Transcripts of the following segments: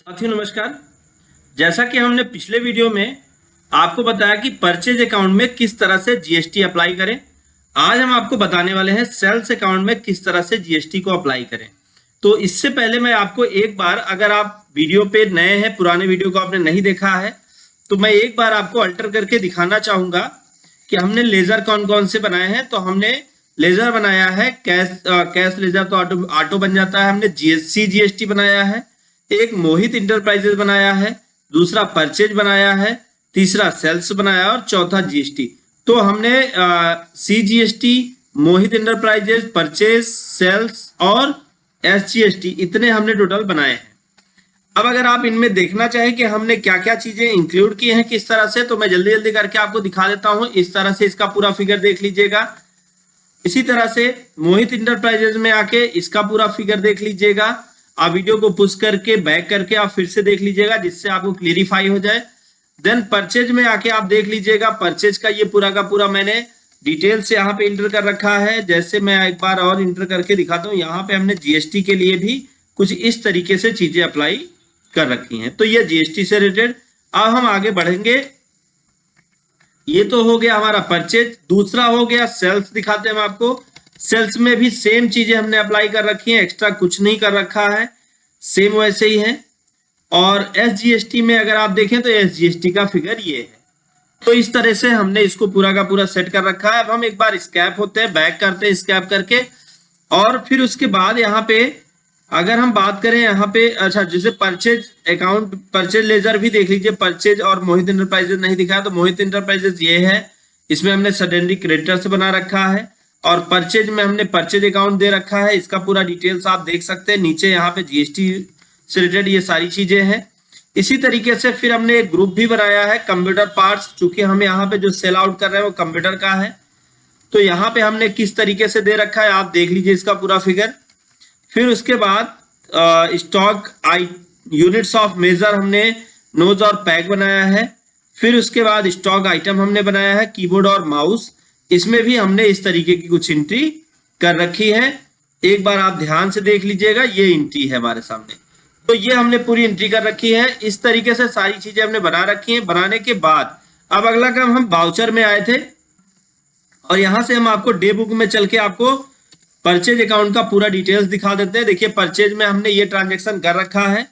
साथियों नमस्कार। जैसा कि हमने पिछले वीडियो में आपको बताया कि परचेज अकाउंट में किस तरह से जीएसटी अप्लाई करें, आज हम आपको बताने वाले हैं सेल्स अकाउंट में किस तरह से जीएसटी को अप्लाई करें। तो इससे पहले मैं आपको एक बार, अगर आप वीडियो पे नए हैं, पुराने वीडियो को आपने नहीं देखा है, तो मैं एक बार आपको अल्टर करके दिखाना चाहूंगा कि हमने लेजर कौन कौन से बनाए हैं। तो हमने लेजर बनाया है कैश लेजर, तो ऑटो बन जाता है। हमने जीएसटी बनाया है, एक मोहित इंटरप्राइजेज बनाया है, दूसरा परचेज बनाया है, तीसरा सेल्स बनाया और चौथा जीएसटी। तो हमने सीजीएसटी, मोहित इंटरप्राइजेज, परचेज, सेल्स और एसजीएसटी इतने हमने टोटल बनाए हैं। अब अगर आप इनमें देखना चाहें कि हमने क्या क्या चीजें इंक्लूड की हैं किस तरह से, तो मैं जल्दी जल्दी करके आपको दिखा देता हूं। इस तरह से इसका पूरा फिगर देख लीजिएगा। इसी तरह से मोहित इंटरप्राइजेज में आके इसका पूरा फिगर देख लीजिएगा। आप वीडियो को पुश करके बैक करके आप फिर से देख लीजिएगा, जिससे आपको क्लियरिफाई हो जाए। देन परचेज में आके आप देख लीजिएगा, परचेज का ये पूरा का पूरा मैंने डिटेल से यहाँ पे इंटर कर रखा है। जैसे मैं एक बार और इंटर करके दिखाता हूँ, यहाँ पे हमने जीएसटी के लिए भी कुछ इस तरीके से चीजें अप्लाई कर रखी हैं। तो ये जीएसटी से रिलेटेड। अब हम आगे बढ़ेंगे। ये तो हो गया हमारा परचेज। दूसरा हो गया सेल्स, दिखाते हैं हम आपको। सेल्स में भी सेम चीजें हमने अप्लाई कर रखी हैं, एक्स्ट्रा कुछ नहीं कर रखा है, सेम वैसे ही है। और एसजीएसटी में अगर आप देखें तो एसजीएसटी का फिगर ये है। तो इस तरह से हमने इसको पूरा का पूरा सेट कर रखा है। अब हम एक बार स्कैप होते हैं, बैक करते हैं स्कैप करके, और फिर उसके बाद यहाँ पे अगर हम बात करें यहाँ पे, अच्छा जैसे परचेज अकाउंट, परचेज लेजर भी देख लीजिए। परचेज और मोहित इंटरप्राइजेज नहीं दिखाया, तो मोहित इंटरप्राइजेज ये है, इसमें हमने सडनली क्रेडिटर से बना रखा है। और परचेज में हमने परचेज अकाउंट दे रखा है, इसका पूरा डिटेल्स आप देख सकते हैं। नीचे यहाँ पे जीएसटी से रिलेटेड ये सारी चीजें हैं। इसी तरीके से फिर हमने एक ग्रुप भी बनाया है, कंप्यूटर पार्ट्स, चूंकि हम यहाँ पे जो सेल आउट कर रहे हैं वो कंप्यूटर का है। तो यहाँ पे हमने किस तरीके से दे रखा है आप देख लीजिए इसका पूरा फिगर। फिर उसके बाद स्टॉक यूनिट्स ऑफ मेजर हमने नोज और पैक बनाया है। फिर उसके बाद स्टॉक आइटम हमने बनाया है, कीबोर्ड और माउस। इसमें भी हमने इस तरीके की कुछ एंट्री कर रखी है। एक बार आप ध्यान से देख लीजिएगा, ये एंट्री है हमारे सामने। तो ये हमने पूरी एंट्री कर रखी है। इस तरीके से सारी चीजें हमने बना रखी हैं। बनाने के बाद अब अगला काम, हम वाउचर में आए थे और यहां से हम आपको डे बुक में चल के आपको परचेज अकाउंट का पूरा डिटेल्स दिखा देते हैं। देखिए परचेज में हमने ये ट्रांजेक्शन कर रखा है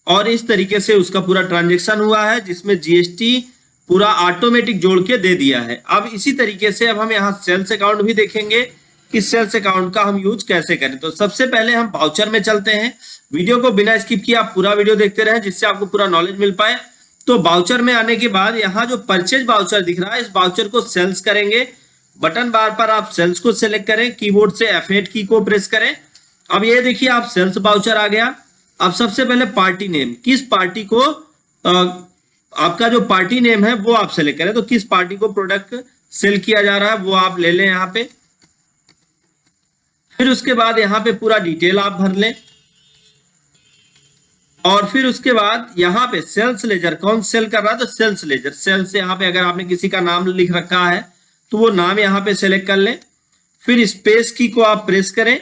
और इस तरीके से उसका पूरा ट्रांजेक्शन हुआ है, जिसमें जीएसटी पूरा ऑटोमेटिक जोड़ के दे दिया है। अब इसी तरीके से अब हम यहाँ सेल्स अकाउंट भी देखेंगे कि सेल्स अकाउंट का हम यूज कैसे करें। तो सबसे पहले हम वाउचर में चलते हैं। वीडियो को बिना स्किप किए आप पूरा वीडियो देखते रहें, जिससे आपको पूरा नॉलेज मिल पाए। तो वाउचर में आने के बाद यहाँ जो परचेज वाउचर दिख रहा है, इस वाउचर को सेल्स करेंगे। बटन बार पर आप सेल्स को सिलेक्ट करें, कीबोर्ड से F8 की को प्रेस करें। अब ये देखिए आप सेल्स वाउचर आ गया। अब सबसे पहले पार्टी नेम, किस पार्टी को आपका जो पार्टी नेम है वो आप सेलेक्ट करें। तो किस पार्टी को प्रोडक्ट सेल किया जा रहा है वो आप ले लें यहाँ पे। फिर उसके बाद यहाँ पे पूरा डिटेल आप भर लें और फिर उसके बाद यहाँ पे सेल्स लेजर, कौन सेल कर रहा है तो सेल्स लेजर। सेल्स यहाँ पे अगर आपने किसी का नाम लिख रखा है तो वो नाम यहाँ पे सेलेक्ट कर लें। फिर स्पेस की को आप प्रेस करें।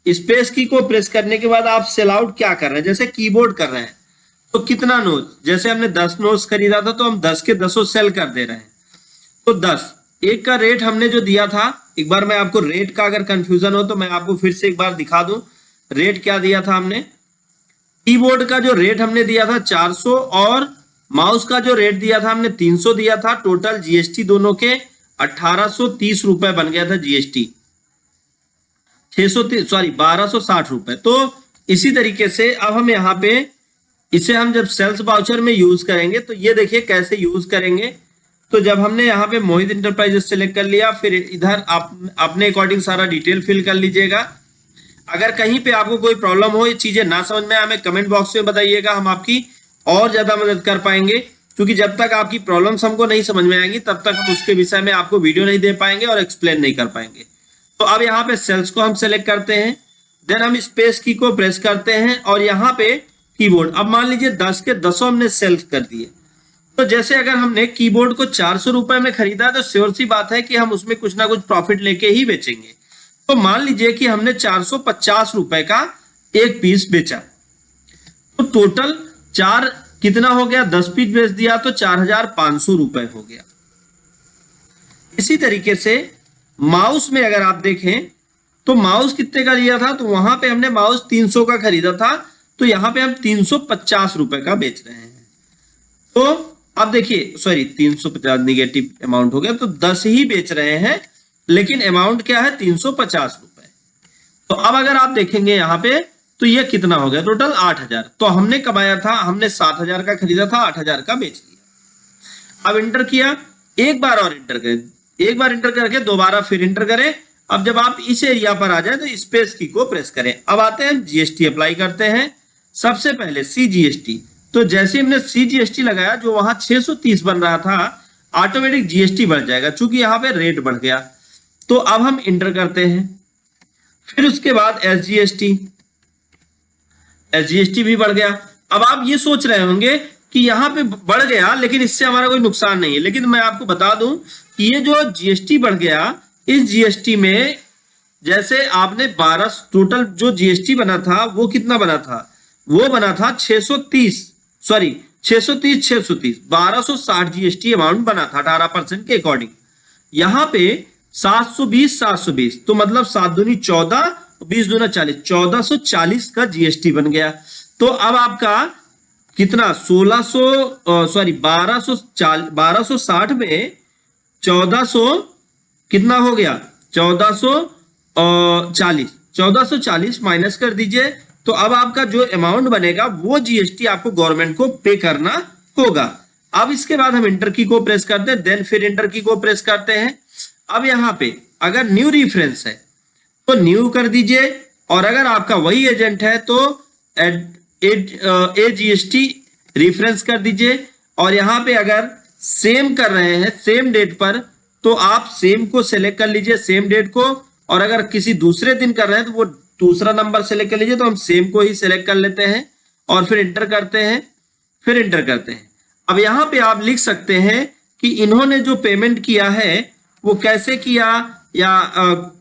स्पेस की को प्रेस करने के बाद आप सेल आउट क्या कर रहे हैं, जैसे कीबोर्ड कर रहे हैं तो कितना नोज, जैसे हमने 10 नोज खरीदा था तो हम 10 के 10 सेल कर दे रहे हैं। तो 10 एक का रेट हमने जो दिया था, एक बार मैं आपको रेट का अगर कंफ्यूजन हो तो मैं आपको फिर से एक बार दिखा दूं। रेट क्या दिया था हमने, कीबोर्ड का जो रेट हमने दिया था 400 और माउस का जो रेट दिया था हमने 300 दिया था। टोटल जीएसटी दोनों के 1830 रुपए बन गया था जीएसटी, 1260 रुपए। तो इसी तरीके से अब हम यहाँ पे इसे हम जब सेल्स वाउचर में यूज करेंगे तो ये देखिए कैसे यूज करेंगे। तो जब हमने यहाँ पे मोहित इंटरप्राइजेस सेलेक्ट कर लिया, फिर इधर आप अपने अकॉर्डिंग सारा डिटेल फिल कर लीजिएगा। अगर कहीं पे आपको कोई प्रॉब्लम हो, ये चीजें ना समझ में, हमें कमेंट बॉक्स में बताइएगा, हम आपकी और ज्यादा मदद कर पाएंगे। क्योंकि जब तक आपकी प्रॉब्लम्स हमको नहीं समझ में आएंगी तब तक हम उसके विषय में आपको वीडियो नहीं दे पाएंगे और एक्सप्लेन नहीं कर पाएंगे। तो अब यहाँ पे सेल्स को हम सेलेक्ट करते हैं, देन हम स्पेस की को प्रेस करते हैं और यहाँ पे कीबोर्ड। अब मान लीजिए 10 के 10 हमने सेल कर दिए। तो जैसे अगर हमने कीबोर्ड को 400 रुपए में खरीदा तो श्योर सी बात है कि हम उसमें कुछ ना कुछ प्रॉफिट लेके ही बेचेंगे। तो मान लीजिए कि हमने 450 रुपए का एक पीस बेचा, तो टोटल 4 कितना हो गया, 10 पीस बेच दिया तो 4,500 रुपए हो गया। इसी तरीके से माउस में अगर आप देखें तो माउस कितने का लिया था, तो वहां पे हमने माउस 300 का खरीदा था, तो यहां पे हम 350 रुपए का बेच रहे हैं। तो अब देखिए, सॉरी 350 निगेटिव अमाउंट हो गया, तो 10 ही बेच रहे हैं, लेकिन अमाउंट क्या है 350 रुपए। तो अब अगर आप देखेंगे यहां पे तो ये कितना हो गया, टोटल 8,000। तो हमने कमाया था, हमने 7,000 का खरीदा था, 8,000 का बेच लिया। अब इंटर किया, एक बार और इंटर करें, एक बार इंटर करके दोबारा फिर इंटर करें। अब जब आप इस एरिया पर आ जाए तो स्पेस की को प्रेस करें। अब आते हैं जीएसटी अप्लाई करते हैं। सबसे पहले सीजीएसटी, तो जैसे हमने सीजीएसटी लगाया, जो वहां 630 बन रहा था, ऑटोमेटिक जीएसटी बढ़ जाएगा, चूंकि यहां पे रेट बढ़ गया। तो अब हम इंटर करते हैं, फिर उसके बाद एसजीएसटी, एसजीएसटी भी बढ़ गया। अब आप ये सोच रहे होंगे कि यहां पे बढ़ गया, लेकिन इससे हमारा कोई नुकसान नहीं है। लेकिन मैं आपको बता दूं कि ये जो जीएसटी बढ़ गया, इस जीएसटी में जैसे आपने 12 टोटल जो जीएसटी बना था वो कितना बना था, वो बना था 630, सॉरी 630 1260 जीएसटी अमाउंट बना था 18% के अकॉर्डिंग। यहां पे 720 तो मतलब 7 दूनी 14, 20 दूना 40, 1440 का जीएसटी बन गया। तो अब आपका कितना 1260 में 1400 कितना हो गया, 1440 माइनस कर दीजिए। तो अब आपका जो अमाउंट बनेगा वो जीएसटी आपको गवर्नमेंट को पे करना होगा। अब इसके बाद हम इंटर की को प्रेस करते हैं, देन फिर इंटर की को प्रेस करते हैं। अब यहां पे अगर न्यू रेफरेंस है तो न्यू कर दीजिए, और अगर आपका वही एजेंट है तो एजीएसटी रेफरेंस कर दीजिए। और यहां पे अगर सेम कर रहे हैं सेम डेट पर, तो आप सेम को सिलेक्ट कर लीजिए, सेम डेट को। और अगर किसी दूसरे दिन कर रहे हैं तो वो दूसरा नंबर सिलेक्ट कर लीजिए। तो हम सेम को ही सिलेक्ट कर लेते हैं और फिर इंटर करते हैं, फिर इंटर करते हैं। अब यहां पे आप लिख सकते हैं कि इन्होंने जो पेमेंट किया है वो कैसे किया, या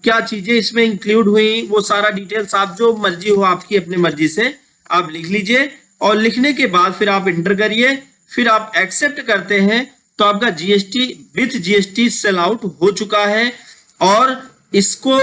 क्या चीजें इसमें इंक्लूड हुई, वो सारा डिटेल्स आप जो मर्जी हो आपकी अपनी मर्जी से आप लिख लीजिए। और लिखने के बाद फिर आप इंटर करिए, फिर आप एक्सेप्ट करते हैं, तो आपका GST with GST sell out हो चुका है। और इसको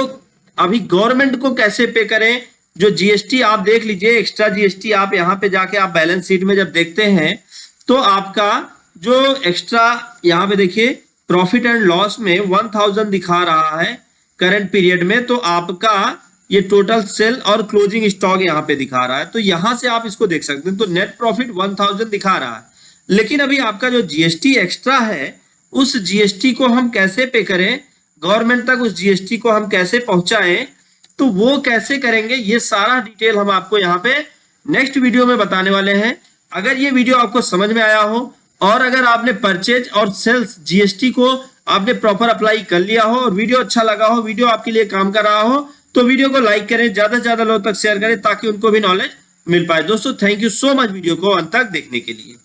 अभी गवर्नमेंट को कैसे पे करें, जो जीएसटी आप देख लीजिए, एक्स्ट्रा जीएसटी आप यहां पे जाके आप बैलेंस शीट में जब देखते हैं तो आपका जो एक्स्ट्रा यहां पे देखिए प्रॉफिट एंड लॉस में 1000 दिखा रहा है करंट पीरियड में, तो आपका ये टोटल सेल और क्लोजिंग स्टॉक यहां पे दिखा रहा है। तो यहां से आप इसको देख सकते हैं। तो नेट प्रॉफिट 1000 दिखा रहा है, लेकिन अभी आपका जो जीएसटी एक्स्ट्रा है उस जीएसटी को हम कैसे पे करें, गवर्नमेंट तक उस जीएसटी को हम कैसे पहुंचाएं, तो वो कैसे करेंगे, ये सारा डिटेल हम आपको यहाँ पे नेक्स्ट वीडियो में बताने वाले हैं। अगर ये वीडियो आपको समझ में आया हो, और अगर आपने परचेज और सेल्स जीएसटी को आपने प्रॉपर अप्लाई कर लिया हो, और वीडियो अच्छा लगा हो, वीडियो आपके लिए काम कर रहा हो, तो वीडियो को लाइक करें, ज्यादा से ज्यादा लोगों तक शेयर करें ताकि उनको भी नॉलेज मिल पाए। दोस्तों thank you so much video को अंत तक देखने के लिए।